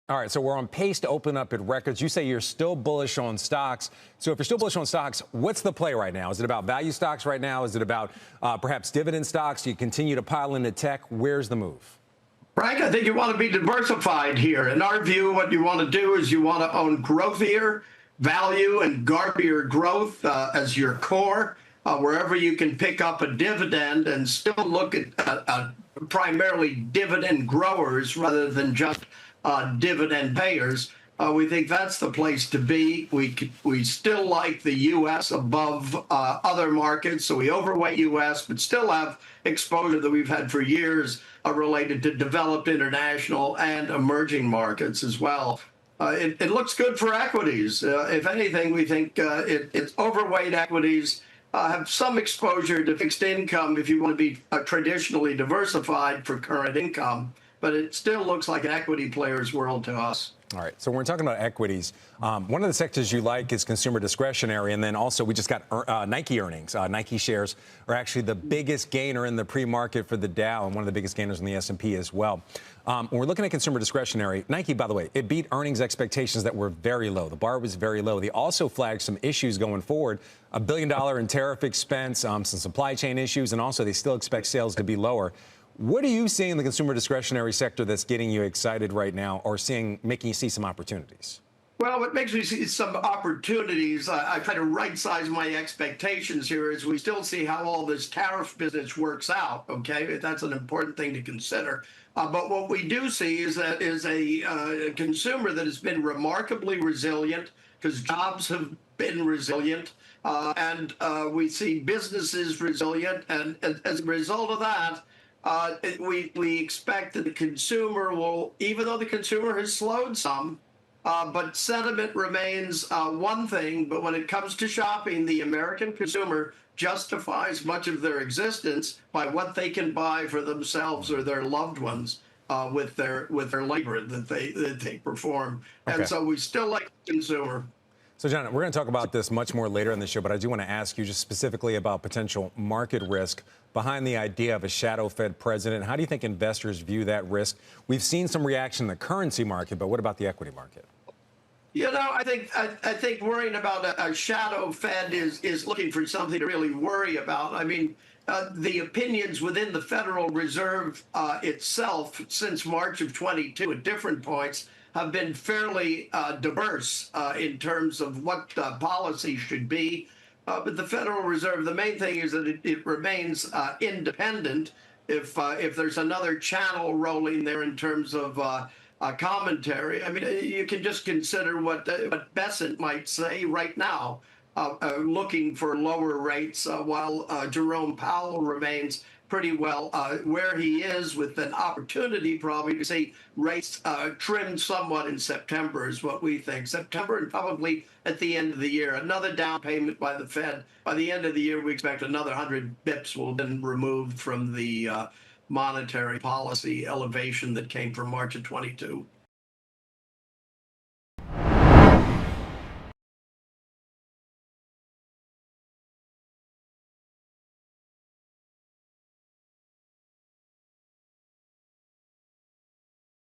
All right, so we're on pace to open up at records. You say you're still bullish on stocks. So if you're still bullish on stocks, what's the play right now? Is it about value stocks right now? Is it about perhaps dividend stocks? Do you continue to pile into tech? Where's the move? Frank, I think you want to be diversified here. In our view, what you want to do is you want to own growthier value and garbier growth as your core, wherever you can pick up a dividend and still look at primarily dividend growers rather than just dividend payers. We think that's the place to be. We still like the U.S. above other markets, so we overweight U.S., but still have exposure that we've had for years related to developed international and emerging markets as well. It looks good for equities. If anything, we think it's overweight equities. Have some exposure to fixed income if you want to be traditionally diversified for current income, but it still looks like an equity player's world to us. All right, so when we're talking about equities, one of the sectors you like is consumer discretionary, and then also we just got Nike earnings. Nike shares are actually the biggest gainer in the pre-market for the Dow and one of the biggest gainers in the S&P as well. When we're looking at consumer discretionary, Nike, by the way, it beat earnings expectations that were very low. The bar was very low. They also flagged some issues going forward, $1 billion in tariff expense, some supply chain issues, and also they still expect sales to be lower. What are you seeing in the consumer discretionary sector that's getting you excited right now or making you see some opportunities? Well, what makes me see some opportunities, I try to right-size my expectations here as we still see how all this tariff business works out, okay? That's an important thing to consider. But what we do see is that is a consumer that has been remarkably resilient because jobs have been resilient, and we see businesses resilient. And as a result of that, we expect that the consumer will, even though the consumer has slowed some, but sentiment remains one thing. But when it comes to shopping, the American consumer justifies much of their existence by what they can buy for themselves or their loved ones with their labor that they perform. Okay. And so we still like the consumer. So, John, we're going to talk about this much more later in the show, but I do want to ask you just specifically about potential market risk behind the idea of a shadow Fed president. How do you think investors view that risk? We've seen some reaction in the currency market, but what about the equity market? You know, I think worrying about a shadow Fed is looking for something to really worry about. I mean, the opinions within the Federal Reserve itself since March of 22 at different points have been fairly diverse in terms of what policy should be. But the Federal Reserve, the main thing is that it remains independent. If there's another channel rolling there in terms of commentary, I mean, you can just consider what Bessent might say right now, looking for lower rates while Jerome Powell remains pretty well where he is, with an opportunity probably to see rates trimmed somewhat in September is what we think. September and probably at the end of the year. Another down payment by the Fed. By the end of the year, we expect another 100 bips will have been removed from the monetary policy elevation that came from March of 22.